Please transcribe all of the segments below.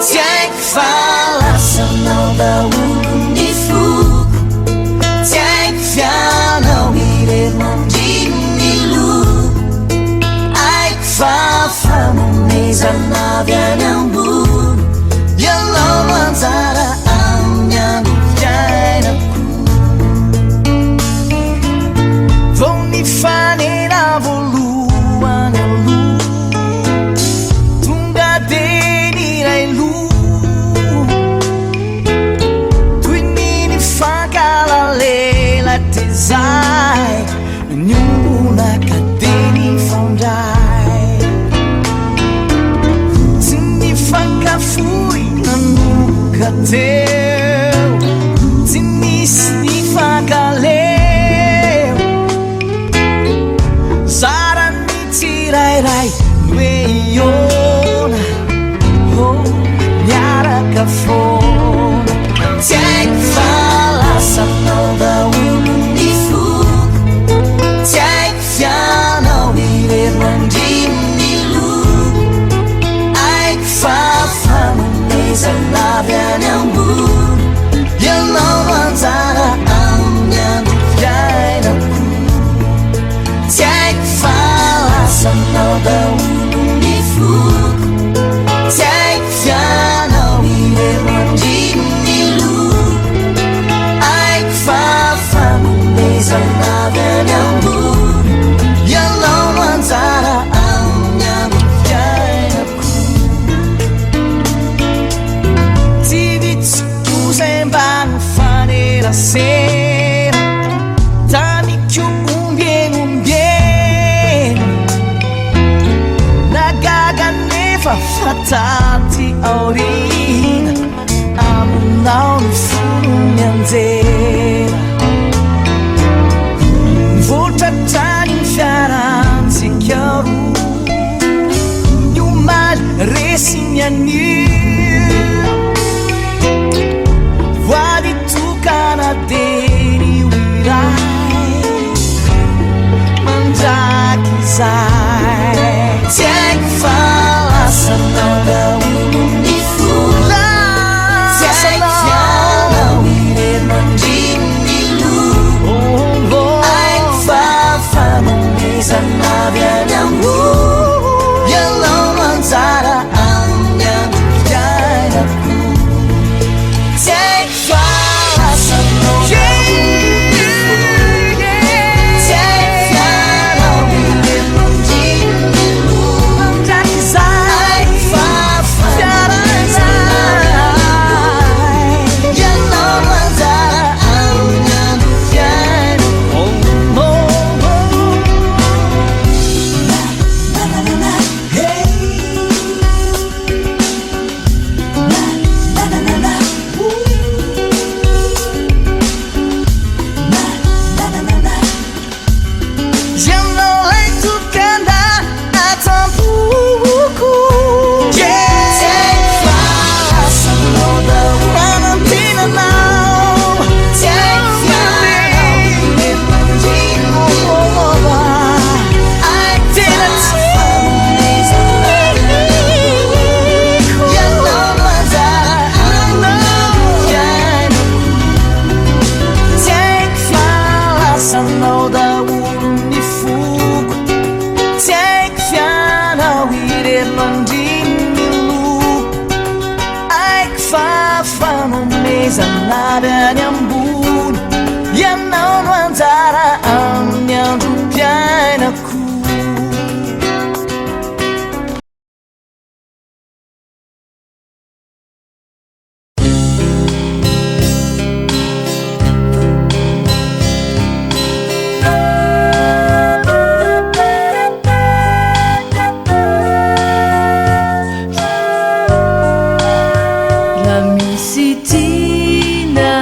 Tiens que falação da unifugo, tiens que fianão irmão de milu, ai que fafamo mesa na vianambu, yellow manzara amnyangu jaina ku, vou me fane na volua na lu, tunga deni na lu. Zai nyuna kadeni fondai significa fui nunca teu significa leu zara mi tirai rai nueiona oh nyara cafona tiek fala sapão da Sanabyanambu Yellow Manzara Amnyangu Jainaku Tiek fala Sanada Unifugu Tiek fiana Uiremon de milu Ai que fafa Mundei Sanabyanambu Yellow Manzara Amnyangu Jainaku Sembang faneira sera Tami chiu un bien Nagaga neva fatati aurina Amunau ni funu nyanzera Volta tani fiaranzi chiaru Nyumal resignani Wadi tu kanadeni wirai Manjaki zai Tiek fala sanada unifula Tiek fiana uiremon de milu Ai que fafa mesa na vianambu Yellow manzara amnyangu jainaku Tiek fala sanada Sanabyanambu Yanau manzara amnyangu jainaku La misitina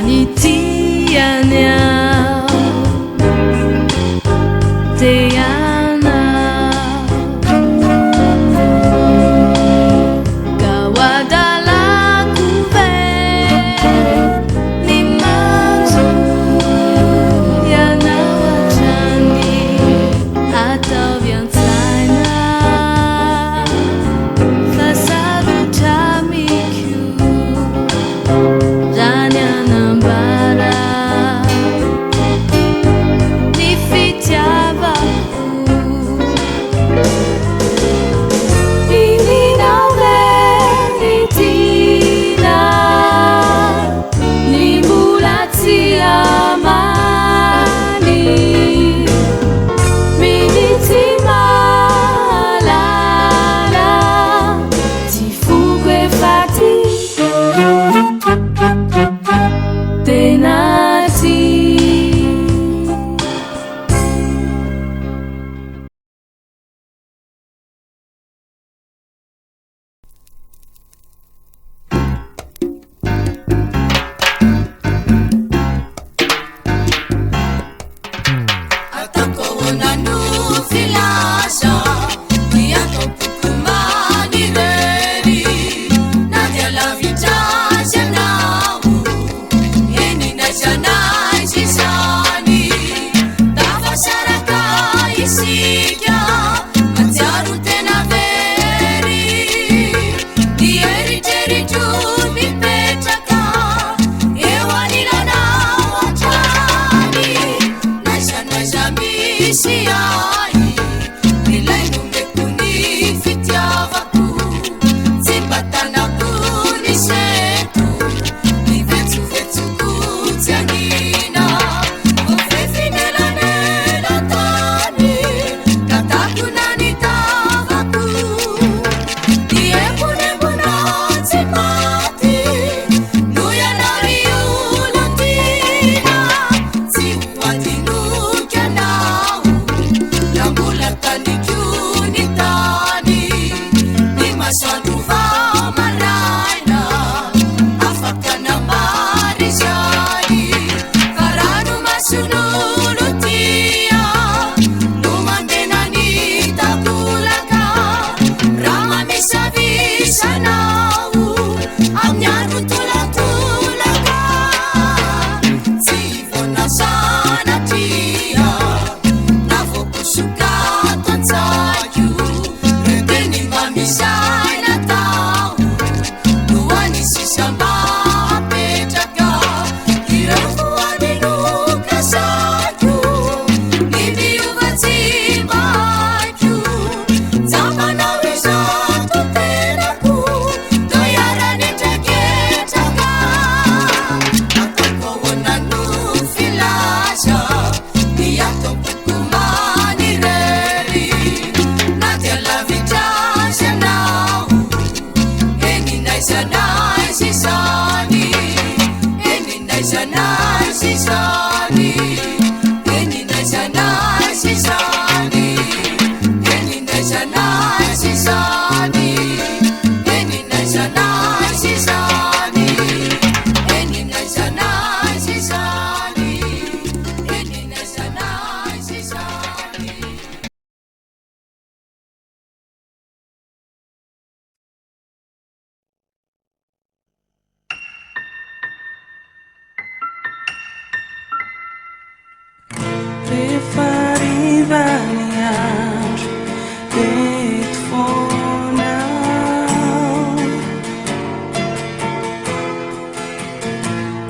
panitianya Tiana Kawadala kuve ni mazu yana wajani atau yang sana fasaru tamiku Rania nambara nifitiabaku Ini nauveritina Nimbulati amani Miniti malala Tifugue fati Tenati Atako nanu filasha Niato pukumani reri Nadia la vita janau Yeni na janai jisani Tava sharaka isikia Matiaru tena veri Dieri teri tu mi petaka Ewa nilana watani Naja misi ai Nilai numekuni fitiavaku Zibatana kuni setu Ni vetu kutianina Ofefi nela tani Kataku nani tavaku Diepune bunati mati Nuya nari ulatina Tiwatinu kanau Lambula tani kyuni tani Ni maswadu va maraina Afakana marijani Karanu masunulutia Numandena ni tabulaka Rama misavisa nau Amnyaru tulatulaka Tivona sana tia Navokusuka tantayu Reteni mamisana tau Nuani sisamba petaka Kirafu adinuka sayu Nibi uvatimaju Zamana wisatu tenaku Doyara niteketaka Atako wananu filasha Niato pukumani reri Nadia la vita janau Eni nai sisani Eni nai sisani Eni nai sisani Eni nai sisani Eni nai sisani Eni nai sisani Eni nai sisani If arrivaniat it for now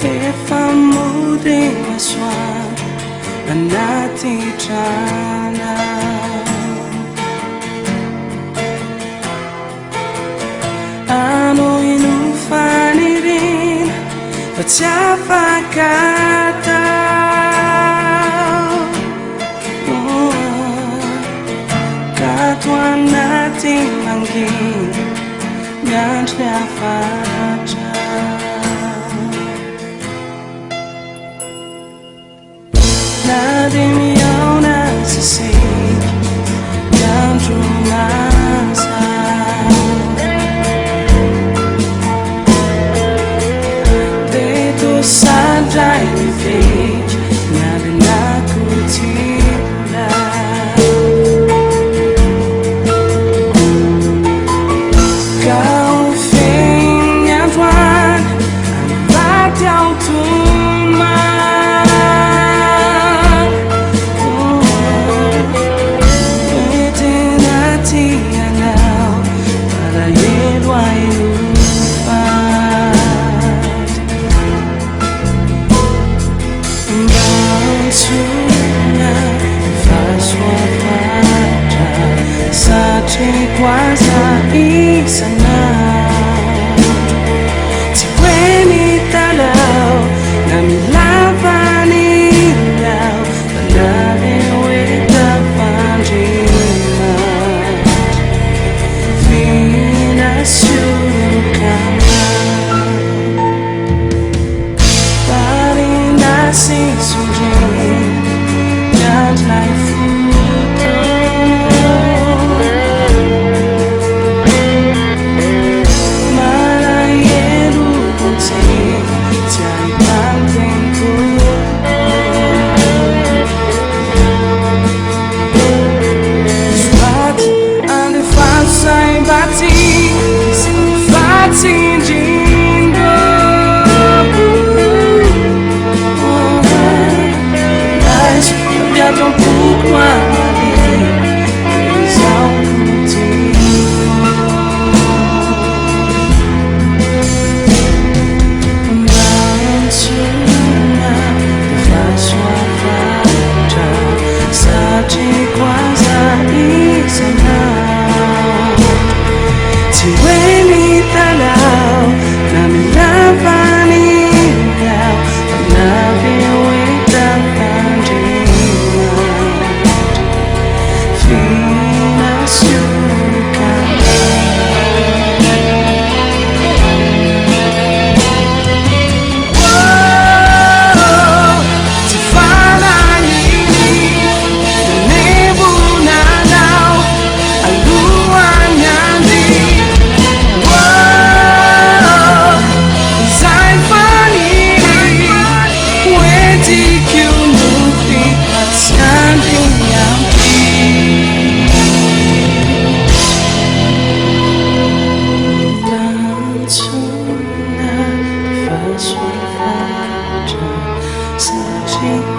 If I'm moving a swamp and nothing chana Ano inufanirin Pachapakata Katuan nating mangging Yan siya faca Nadim yaw nasisig Yan tumasa Dito sa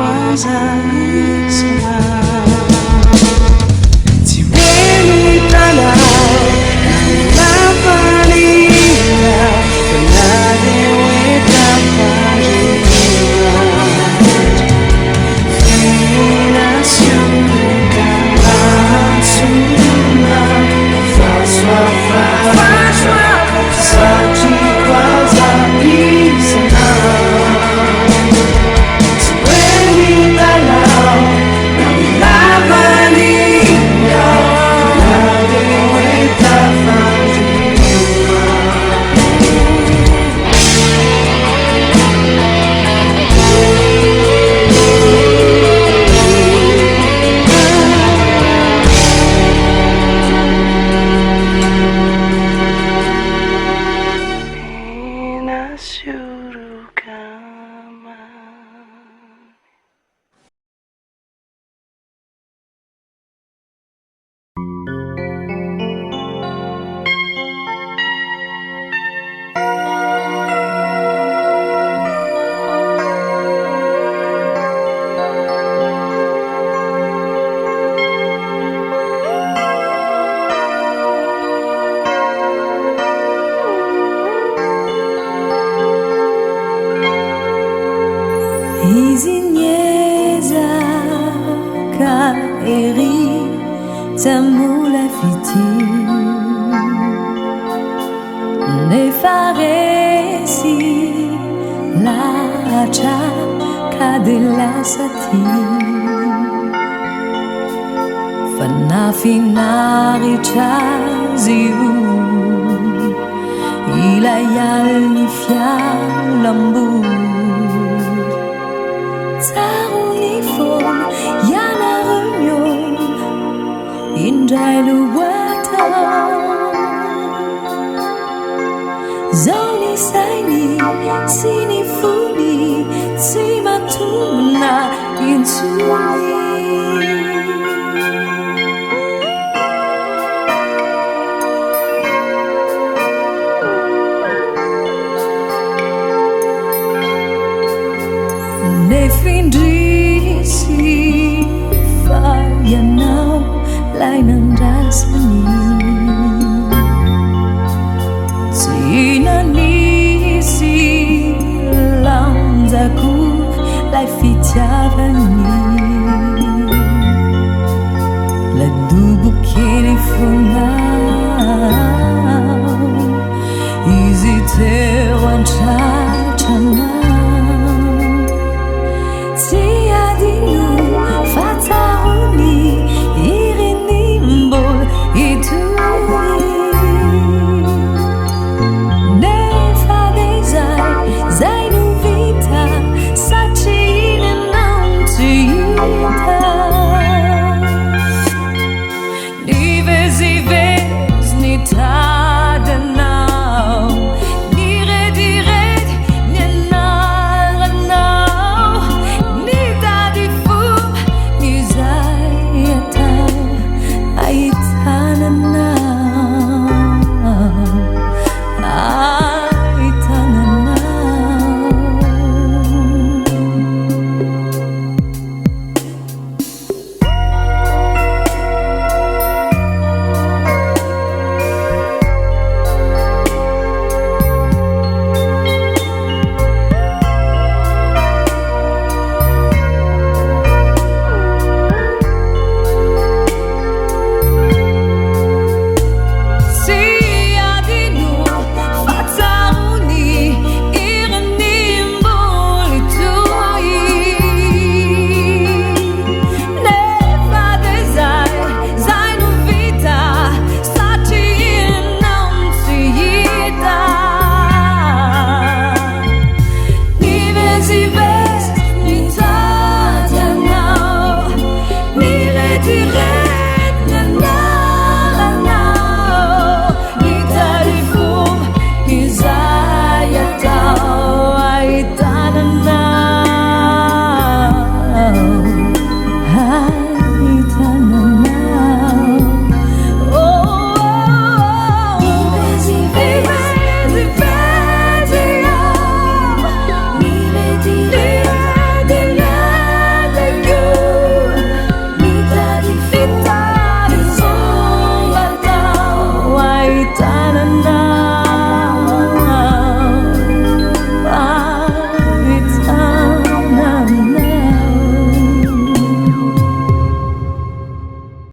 kwanza Islam Tiweni talau Lapanila Penade weta panjila Fina syurga Ansuna Faswa Saji kwanza Islam Tiweni talau Lapanila Penade weta panjila Inasuru kama Izinyeza kaeri tamula fiti ne faresi la racha kadela sati fanafinari chaziu ilayal ni fialambu Uniform yana reunion indailu wata Zoni saini sini funi simatuna insuni Nefindisi faya now lainan dasani Sina nisi lamzaku lai fitiavani